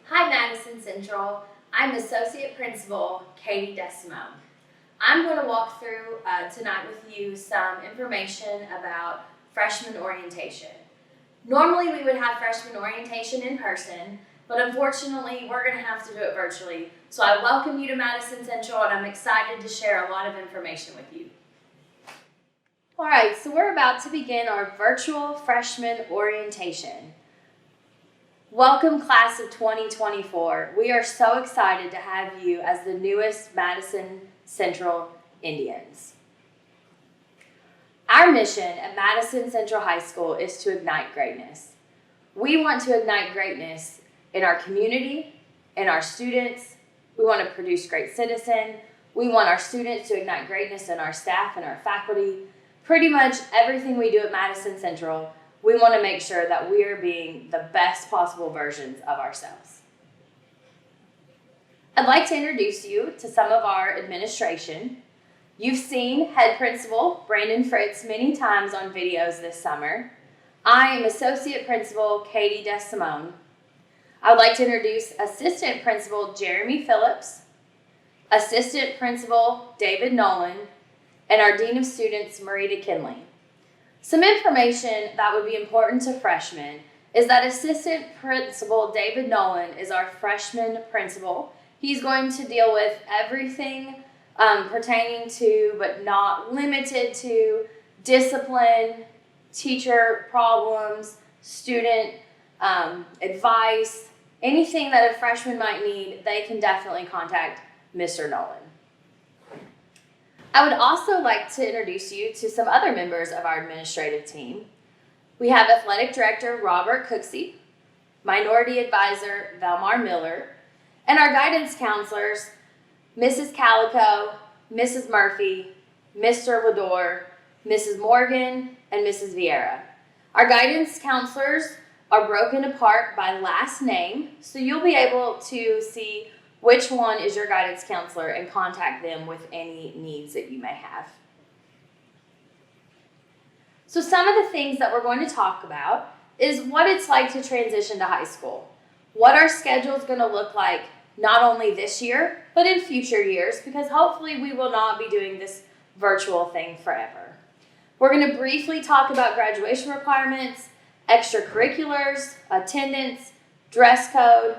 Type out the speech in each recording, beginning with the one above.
Hi, Madison Central. I'm Associate Principal Katie Decimo. I'm going to walk through tonight with you some information about freshman orientation. Normally we would have freshman orientation in person, but unfortunately we're going to have to do it virtually. So I welcome you to Madison Central and I'm excited to share a lot of information with you. Alright, so we're about to begin our virtual freshman orientation. Welcome class of 2024. We are so excited to have you as the newest Madison Central Indians. Our mission at Madison Central High School is to ignite greatness. We want to ignite greatness in our community, in our students. We want to produce great citizens. We want our students to ignite greatness in our staff and our faculty. Pretty much everything we do at Madison Central, we want to make sure that we are being the best possible versions of ourselves. I'd like to introduce you to some of our administration. You've seen Head Principal Brandon Fritz many times on videos this summer. I am Associate Principal Katie Desimone. I would like to introduce Assistant Principal Jeremy Phillips, Assistant Principal David Nolan, and our Dean of Students Marita Kinley. Some information that would be important to freshmen is that Assistant Principal David Nolan is our freshman principal. He's going to deal with everything pertaining to, but not limited to, discipline, teacher problems, student advice, anything that a freshman might need, they can definitely contact Mr. Nolan. I would also like to introduce you to some other members of our administrative team. We have Athletic Director Robert Cooksey, Minority Advisor Velmar Miller, and our guidance counselors, Mrs. Calico, Mrs. Murphy, Mr. Lador, Mrs. Morgan, and Mrs. Vieira. Our guidance counselors are broken apart by last name, so you'll be able to see which one is your guidance counselor and contact them with any needs that you may have. So some of the things that we're going to talk about is what it's like to transition to high school. What our schedule is going to look like not only this year, but in future years, because hopefully we will not be doing this virtual thing forever. We're going to briefly talk about graduation requirements, extracurriculars, attendance, dress code,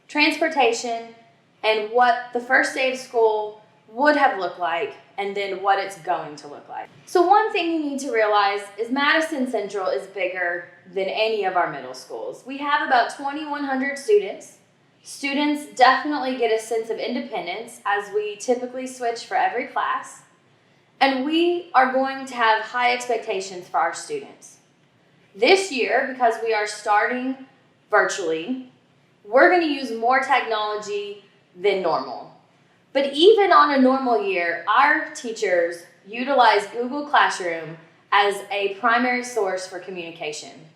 transportation, and what the first day of school would have looked like, and then what it's going to look like. So one thing you need to realize is Madison Central is bigger than any of our middle schools. We have about 2,100 students. Students definitely get a sense of independence as we typically switch for every class. And we are going to have high expectations for our students. This year, because we are starting virtually, we're going to use more technology than normal. But even on a normal year, our teachers utilize Google Classroom as a primary source for communication.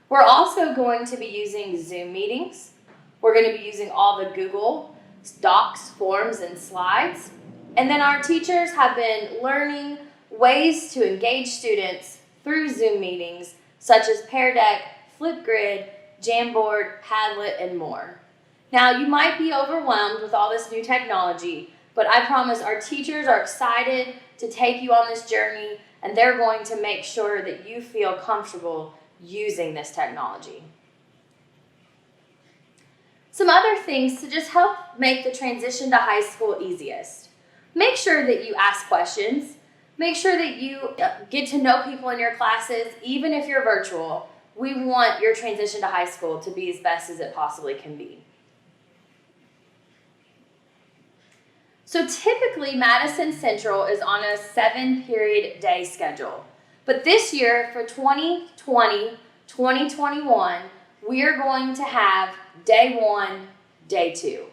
We're also going to be using Zoom meetings. We're going to be using all the Google Docs, forms, and slides. And then our teachers have been learning ways to engage students through Zoom meetings, such as Pear Deck, Flipgrid, Jamboard, Padlet, and more. Now, you might be overwhelmed with all this new technology, but I promise our teachers are excited to take you on this journey, and they're going to make sure that you feel comfortable using this technology. Some other things to just help make the transition to high school easiest. Make sure that you ask questions. Make sure that you get to know people in your classes, even if you're virtual. We want your transition to high school to be as best as it possibly can be. So typically, Madison Central is on a 7-period day schedule. But this year, for 2020-2021, we are going to have day 1, day 2.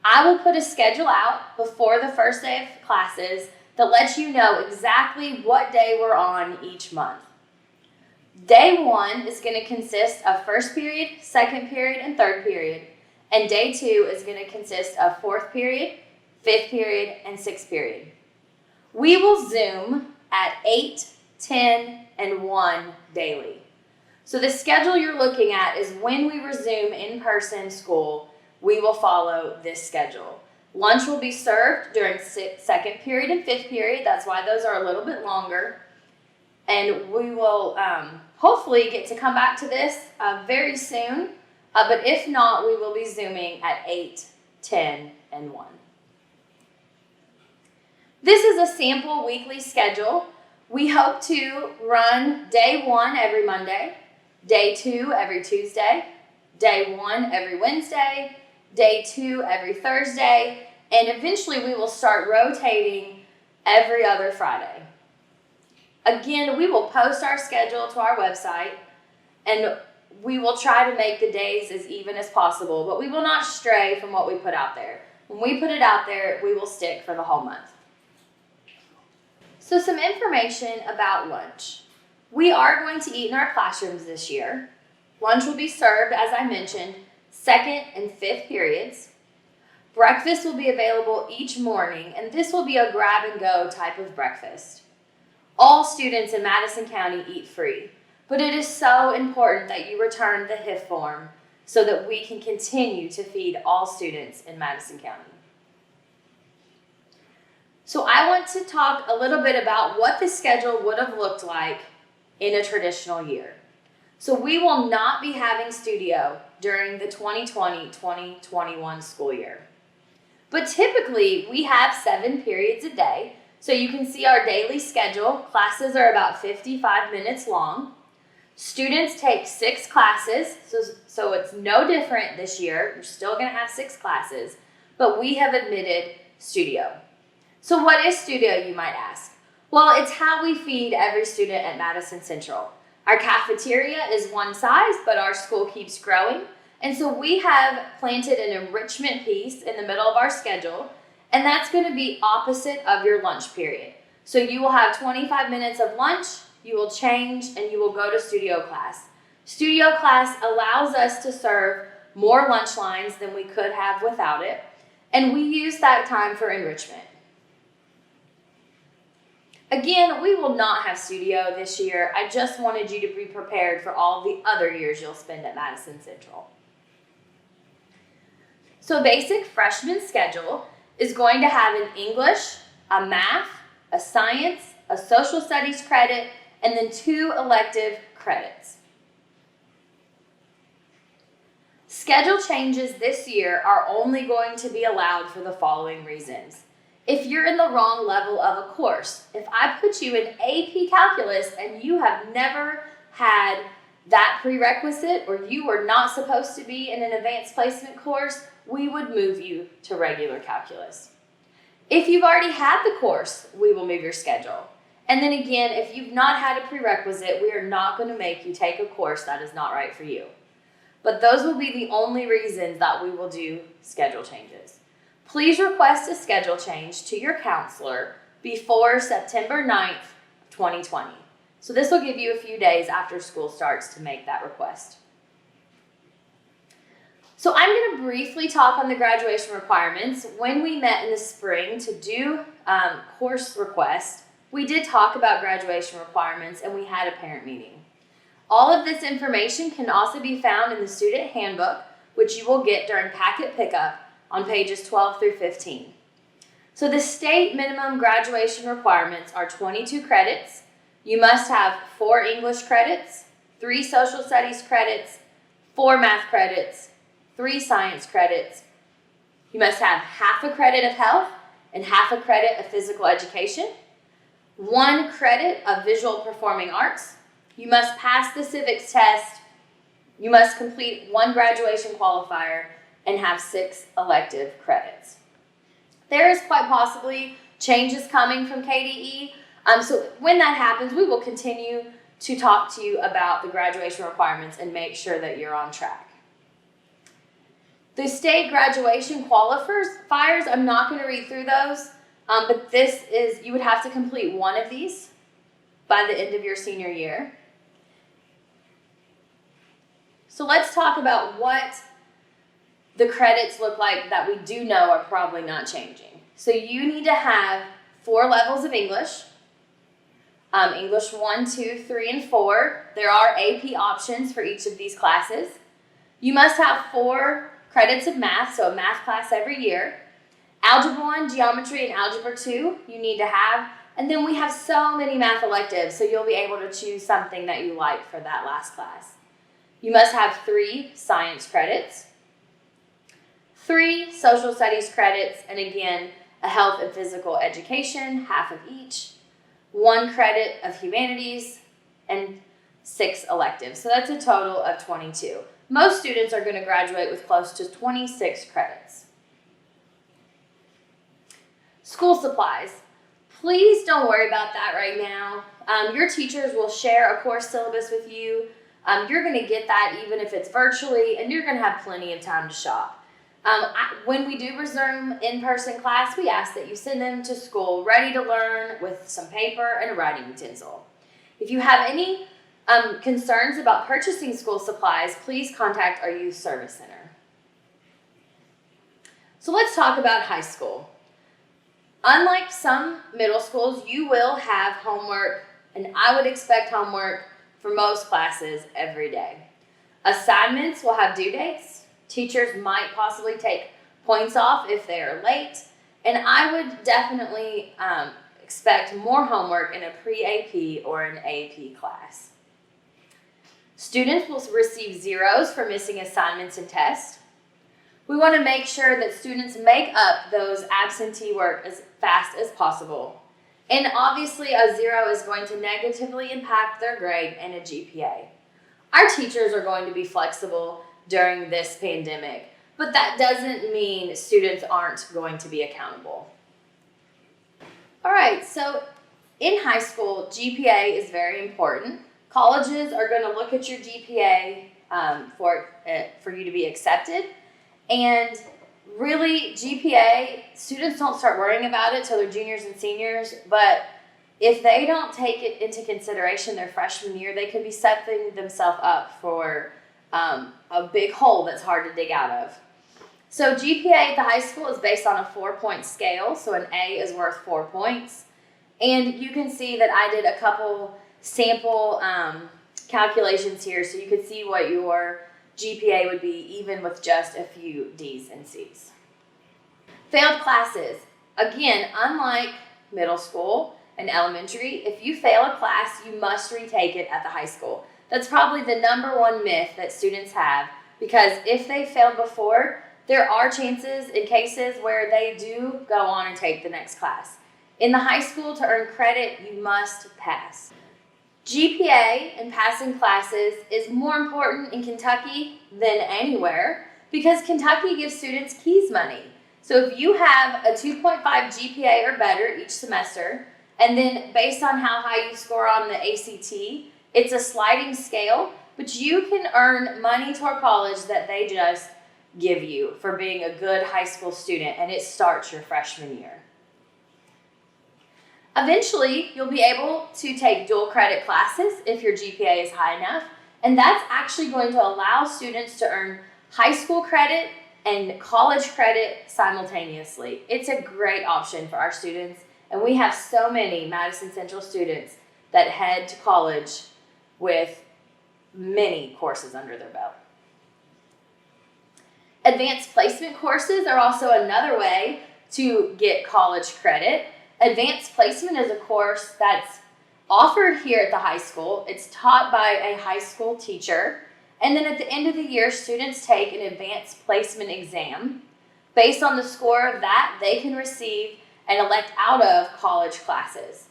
I will put a schedule out before the first day of classes that lets you know exactly what day we're on each month. Day 1 is going to consist of first period, second period, and third period. And day 2 is going to consist of fourth period, fifth period, and sixth period. We will Zoom at 8, 10, and 1 daily. So the schedule you're looking at is when we resume in-person school. we will follow this schedule. Lunch will be served during second period and fifth period. That's why those are a little bit longer. And we will hopefully get to come back to this very soon. But if not, we will be Zooming at 8, 10, and 1. This is a sample weekly schedule. We hope to run day 1 every Monday, day 2 every Tuesday, day 1 every Wednesday, day 2 every Thursday, and eventually we will start rotating every other Friday. Again, we will post our schedule to our website, and we will try to make the days as even as possible, but we will not stray from what we put out there. When we put it out there, we will stick for the whole month. So some information about lunch. We are going to eat in our classrooms this year. Lunch will be served, as I mentioned, second and fifth periods. Breakfast will be available each morning, and this will be a grab-and-go type of breakfast. All students in Madison County eat free, but it is so important that you return the HIF form so that we can continue to feed all students in Madison County. So I want to talk a little bit about what the schedule would have looked like in a traditional year. So we will not be having studio during the 2020-2021 school year. But typically, we have 7 periods a day. So you can see our daily schedule. Classes are about 55 minutes long. Students take 6 classes, so it's no different this year. You're still going to have 6 classes, but we have admitted studio. So what is studio, you might ask? Well, it's how we feed every student at Madison Central. Our cafeteria is one size, but our school keeps growing. And so we have planted an enrichment piece in the middle of our schedule, and that's going to be opposite of your lunch period. So you will have 25 minutes of lunch, you will change, and you will go to studio class. Studio class allows us to serve more lunch lines than we could have without it, and we use that time for enrichment. Again, we will not have studio this year. I just wanted you to be prepared for all the other years you'll spend at Madison Central. So basic freshman schedule is going to have an English, a math, a science, a social studies credit, and then 2 elective credits. Schedule changes this year are only going to be allowed for the following reasons. If you're in the wrong level of a course, if I put you in AP Calculus and you have never had that prerequisite or you were not supposed to be in an advanced placement course, we would move you to regular calculus. If you've already had the course, we will move your schedule. And then again, if you've not had a prerequisite, we are not going to make you take a course that is not right for you. But those will be the only reasons that we will do schedule changes. Please request a schedule change to your counselor before September 9th, 2020. So this will give you a few days after school starts to make that request. So I'm going to briefly talk on the graduation requirements. When we met in the spring to do course requests, we did talk about graduation requirements and we had a parent meeting. All of this information can also be found in the student handbook, which you will get during packet pickup on pages 12 through 15. So the state minimum graduation requirements are 22 credits. You must have 4 English credits, 3 social studies credits, 4 math credits, 3 science credits. You must have half a credit of health and half a credit of physical education, 1 credit of visual performing arts. You must pass the civics test. You must complete 1 graduation qualifier and have 6 elective credits. There is quite possibly changes coming from KDE. So when that happens, we will continue to talk to you about the graduation requirements and make sure that you're on track. The state graduation qualifiers, I'm not going to read through those, but this is, you would have to complete 1 of these by the end of your senior year. So let's talk about what the credits look like that we do know are probably not changing. So you need to have 4 levels of English. English 1, 2, 3, and 4. There are AP options for each of these classes. You must have 4 credits of math, so a math class every year. Algebra 1, Geometry, and Algebra 2 you need to have. And then we have so many math electives, so you'll be able to choose something that you like for that last class. You must have 3 science credits, 3 social studies credits, and again, a health and physical education, half of each, 1 credit of humanities, and 6 electives. So that's a total of 22. Most students are going to graduate with close to 26 credits. School supplies. Please don't worry about that right now. Your teachers will share a course syllabus with you. You're going to get that even if it's virtually, and you're going to have plenty of time to shop. When we do resume in-person class, we ask that you send them to school ready to learn with some paper and a writing utensil. If you have any concerns about purchasing school supplies, please contact our Youth Service Center. So let's talk about high school. Unlike some middle schools, you will have homework, and I would expect homework for most classes every day. Assignments will have due dates. Teachers might possibly take points off if they are late, and I would definitely expect more homework in a pre-AP or an AP class. Students will receive zeros for missing assignments and tests. We want to make sure that students make up those absentee work as fast as possible. And obviously a 0 is going to negatively impact their grade and a GPA. Our teachers are going to be flexible during this pandemic, but that doesn't mean students aren't going to be accountable. All right, so in high school, GPA is very important. Colleges are going to look at your GPA for you to be accepted. And really, GPA, students don't start worrying about it till they're juniors and seniors, but if they don't take it into consideration their freshman year, they could be setting themselves up for a big hole that's hard to dig out of. So GPA at the high school is based on a 4-point scale, so an A is worth 4 points. And you can see that I did a couple sample calculations here, so you could see what your GPA would be even with just a few D's and C's. Failed classes. Again, unlike middle school and elementary, if you fail a class, you must retake it at the high school. That's probably the #1 myth that students have, because if they failed before, there are chances in cases where they do go on and take the next class. In the high school, to earn credit, you must pass. GPA and passing classes is more important in Kentucky than anywhere because Kentucky gives students keys money. So if you have a 2.5 GPA or better each semester, and then based on how high you score on the ACT, it's a sliding scale, but you can earn money toward college that they just give you for being a good high school student, and it starts your freshman year. Eventually, you'll be able to take dual credit classes if your GPA is high enough, and that's actually going to allow students to earn high school credit and college credit simultaneously. It's a great option for our students, and we have so many Madison Central students that head to college with many courses under their belt. Advanced placement courses are also another way to get college credit. Advanced placement is a course that's offered here at the high school. It's taught by a high school teacher. And then at the end of the year, students take an advanced placement exam. Based on the score of that, they can receive and elect out of college classes.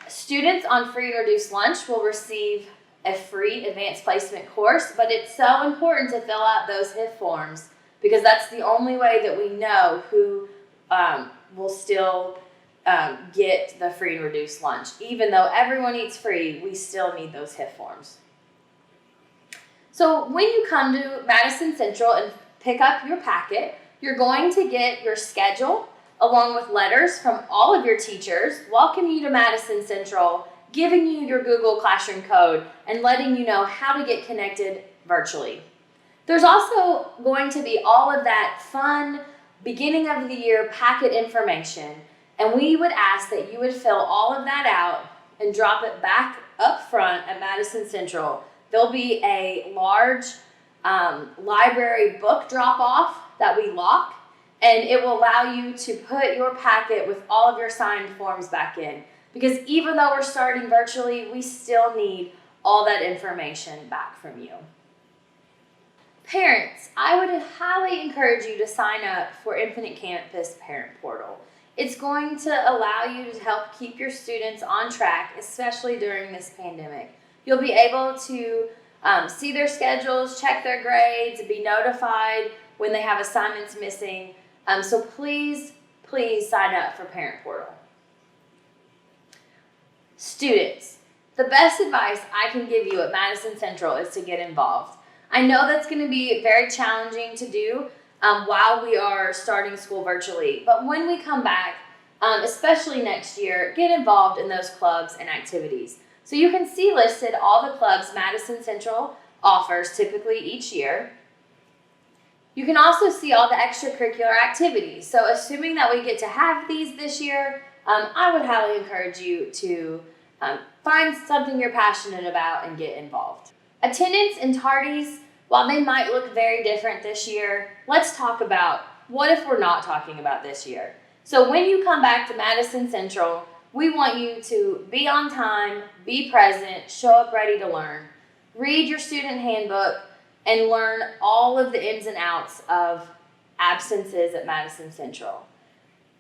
Students on free and reduced lunch will receive a free advanced placement course, but it's so important to fill out those HIF forms because that's the only way that we know who will still get the free and reduced lunch. Even though everyone eats free, we still need those HIF forms. So when you come to Madison Central and pick up your packet, you're going to get your schedule along with letters from all of your teachers welcoming you to Madison Central, giving you your Google Classroom code, and letting you know how to get connected virtually. There's also going to be all of that fun beginning of the year packet information, and we would ask that you would fill all of that out and drop it back up front at Madison Central. There'll be a large library book drop-off that we lock, and it will allow you to put your packet with all of your signed forms back in. Because even though we're starting virtually, we still need all that information back from you. Parents, I would highly encourage you to sign up for Infinite Campus Parent Portal. It's going to allow you to help keep your students on track, especially during this pandemic. You'll be able to see their schedules, check their grades, be notified when they have assignments missing. So please sign up for Parent Portal. Students, the best advice I can give you at Madison Central is to get involved. I know that's going to be very challenging to do while we are starting school virtually, but when we come back, especially next year, get involved in those clubs and activities. So you can see listed all the clubs Madison Central offers typically each year. You can also see all the extracurricular activities. So assuming that we get to have these this year, I would highly encourage you to find something you're passionate about and get involved. Attendance and tardies, while they might look very different this year, let's talk about what if we're not talking about this year. So when you come back to Madison Central, we want you to be on time, be present, show up ready to learn, read your student handbook, and learn all of the ins and outs of absences at Madison Central.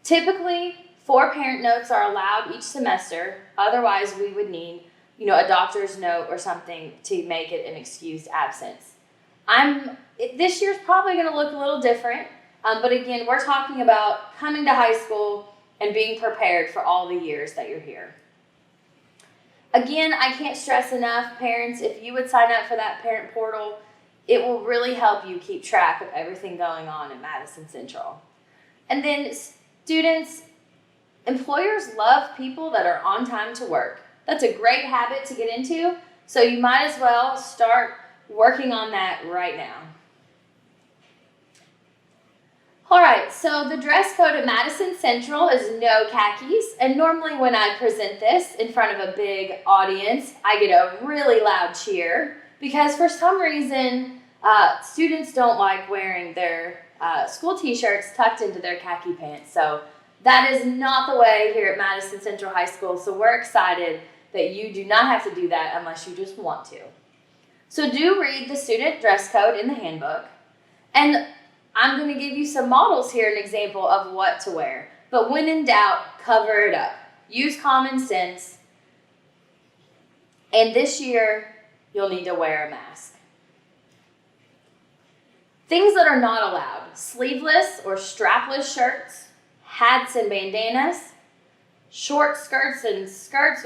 Typically, 4 parent notes are allowed each semester. Otherwise, we would need, a doctor's note or something to make it an excused absence. This year's probably going to look a little different, but again, we're talking about coming to high school and being prepared for all the years that you're here. Again, I can't stress enough, parents, if you would sign up for that parent portal, it will really help you keep track of everything going on at Madison Central. And then students, employers love people that are on time to work. That's a great habit to get into, so you might as well start working on that right now. All right, so the dress code at Madison Central is no khakis, and normally when I present this in front of a big audience, I get a really loud cheer because for some reason, students don't like wearing their school t-shirts tucked into their khaki pants. So that is not the way here at Madison Central High School, so we're excited that you do not have to do that unless you just want to. So do read the student dress code in the handbook, and I'm going to give you some models here, an example of what to wear. But when in doubt, cover it up. Use common sense. And this year, you'll need to wear a mask. Things that are not allowed: sleeveless or strapless shirts, hats and bandanas, short skirts and skirts.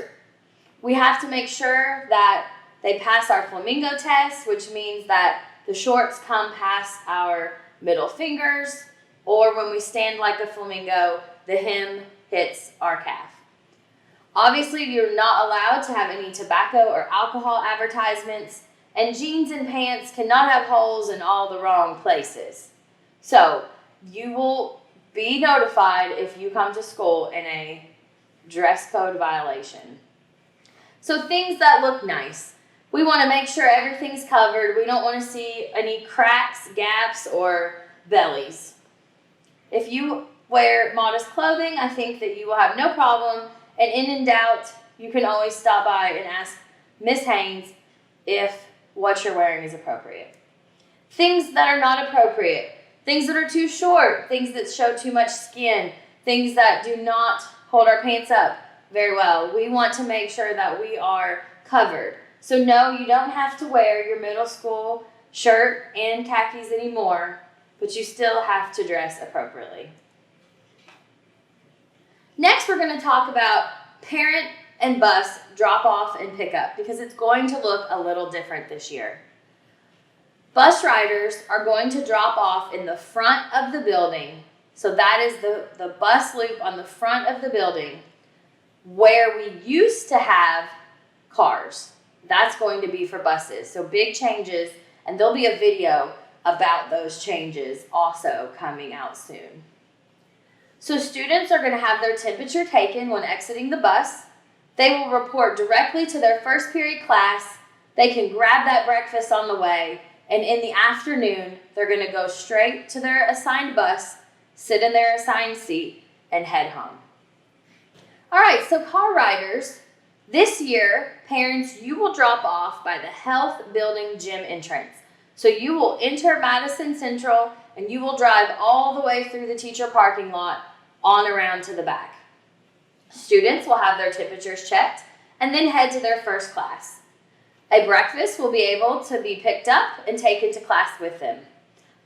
We have to make sure that they pass our flamingo test, which means that the shorts come past our middle fingers, or when we stand like a flamingo, the hem hits our calf. Obviously, you're not allowed to have any tobacco or alcohol advertisements, and jeans and pants cannot have holes in all the wrong places. So you will be notified if you come to school in a dress code violation. So things that look nice. We want to make sure everything's covered. We don't want to see any cracks, gaps, or bellies. If you wear modest clothing, I think that you will have no problem. And in doubt, you can always stop by and ask Miss Haynes if what you're wearing is appropriate. Things that are not appropriate. Things that are too short. Things that show too much skin. Things that do not hold our pants up very well. We want to make sure that we are covered. So no, you don't have to wear your middle school shirt and khakis anymore, but you still have to dress appropriately. Next, we're going to talk about parent and bus drop-off and pickup because it's going to look a little different this year. Bus riders are going to drop off in the front of the building. So that is the bus loop on the front of the building where we used to have cars. That's going to be for buses. So big changes, and there'll be a video about those changes also coming out soon. So students are going to have their temperature taken when exiting the bus. They will report directly to their first period class. They can grab that breakfast on the way, and in the afternoon, they're going to go straight to their assigned bus, sit in their assigned seat, and head home. All right, so car riders, this year, parents, you will drop off by the Health Building Gym entrance. So you will enter Madison Central, and you will drive all the way through the teacher parking lot on around to the back. Students will have their temperatures checked and then head to their first class. A breakfast will be able to be picked up and taken to class with them.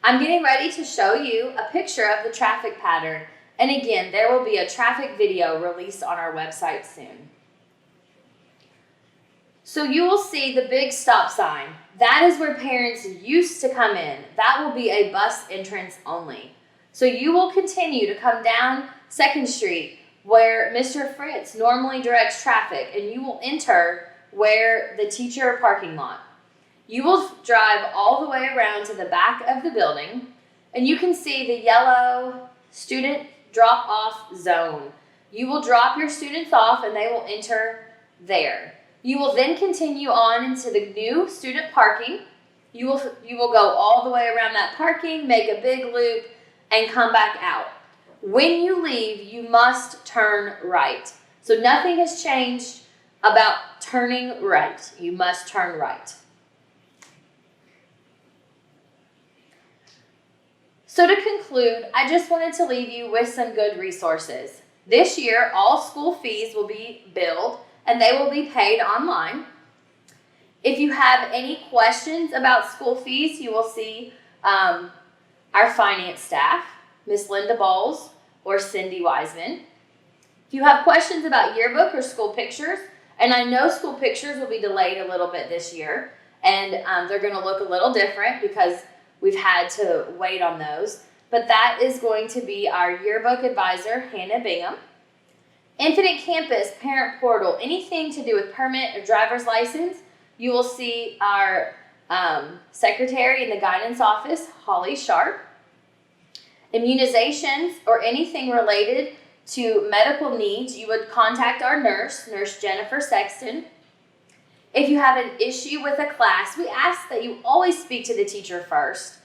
I'm getting ready to show you a picture of the traffic pattern, and again, there will be a traffic video released on our website soon. So you will see the big stop sign. That is where parents used to come in. That will be a bus entrance only. So you will continue to come down 2nd Street where Mr. Fritz normally directs traffic, and you will enter where the teacher parking lot. You will drive all the way around to the back of the building, and you can see the yellow student drop-off zone. You will drop your students off, and they will enter there. You will then continue on into the new student parking. You will go all the way around that parking, make a big loop, and come back out. When you leave, you must turn right. So nothing has changed about turning right. You must turn right. So to conclude, I just wanted to leave you with some good resources. This year, all school fees will be billed and they will be paid online. If you have any questions about school fees, you will see our finance staff, Miss Linda Bowles or Cindy Wiseman. If you have questions about yearbook or school pictures, and I know school pictures will be delayed a little bit this year, and they're going to look a little different because we've had to wait on those. But that is going to be our yearbook advisor, Hannah Bingham. Infinite Campus, Parent Portal, anything to do with permit or driver's license, you will see our secretary in the guidance office, Holly Sharp. Immunizations or anything related to medical needs, you would contact our nurse, Nurse Jennifer Sexton. If you have an issue with a class, we ask that you always speak to the teacher first.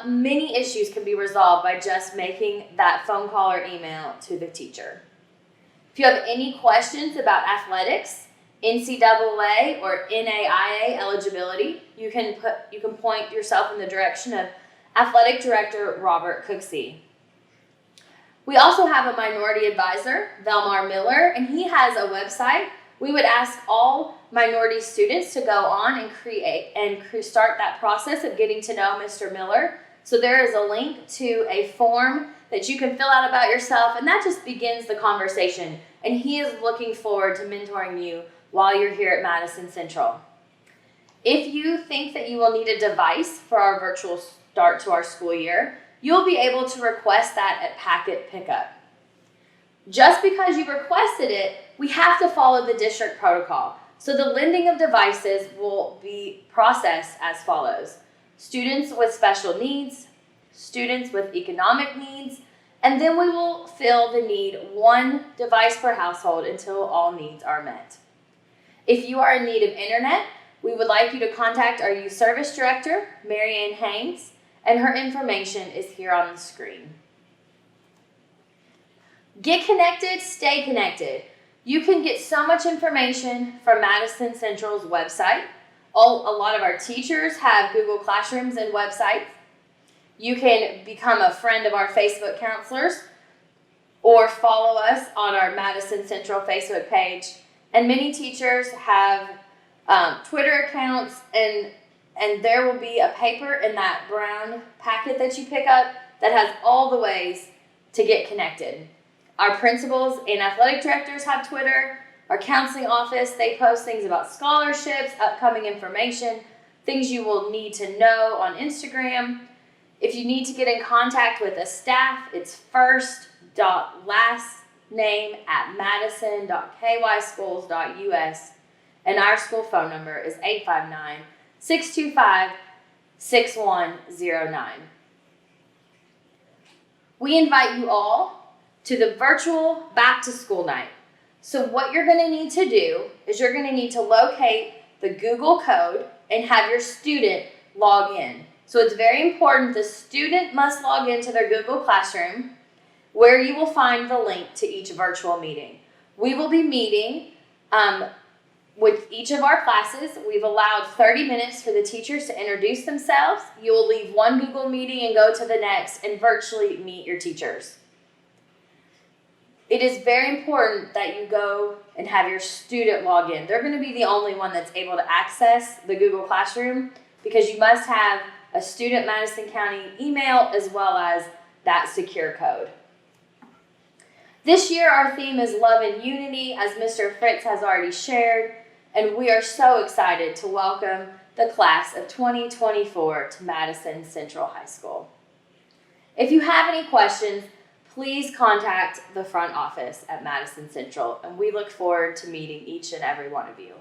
Many issues can be resolved by just making that phone call or email to the teacher. If you have any questions about athletics, NCAA or NAIA eligibility, you can point yourself in the direction of Athletic Director Robert Cooksey. We also have a minority advisor, Velmar Miller, and he has a website. We would ask all minority students to go on and create and start that process of getting to know Mr. Miller. So there is a link to a form that you can fill out about yourself, and that just begins the conversation. And he is looking forward to mentoring you while you're here at Madison Central. If you think that you will need a device for our virtual start to our school year, you'll be able to request that at packet pickup. Just because you requested it, we have to follow the district protocol. So the lending of devices will be processed as follows. Students with special needs, students with economic needs, and then we will fill the need 1 device per household until all needs are met. If you are in need of internet, we would like you to contact our youth service director, Marianne Haynes, and her information is here on the screen. Get connected, stay connected. You can get so much information from Madison Central's website. A lot of our teachers have Google Classrooms and websites. You can become a friend of our Facebook counselors or follow us on our Madison Central Facebook page. And many teachers have Twitter accounts, and there will be a paper in that brown packet that you pick up that has all the ways to get connected. Our principals and athletic directors have Twitter. Our counseling office, they post things about scholarships, upcoming information, things you will need to know on Instagram. If you need to get in contact with a staff, it's first.lastname@madison.kyschools.us, and our school phone number is 859-625-6109. We invite you all to the virtual back to school night. So what you're going to need to do is you're going to need to locate the Google code and have your student log in. So it's very important the student must log into their Google Classroom, where you will find the link to each virtual meeting. We will be meeting with each of our classes. We've allowed 30 minutes for the teachers to introduce themselves. You will leave one Google meeting and go to the next and virtually meet your teachers. It is very important that you go and have your student log in. They're going to be the only one that's able to access the Google Classroom because you must have a student Madison County email as well as that secure code. This year our theme is Love and Unity, as Mr. Fritz has already shared, and we are so excited to welcome the class of 2024 to Madison Central High School. If you have any questions, please contact the front office at Madison Central, and we look forward to meeting each and every one of you.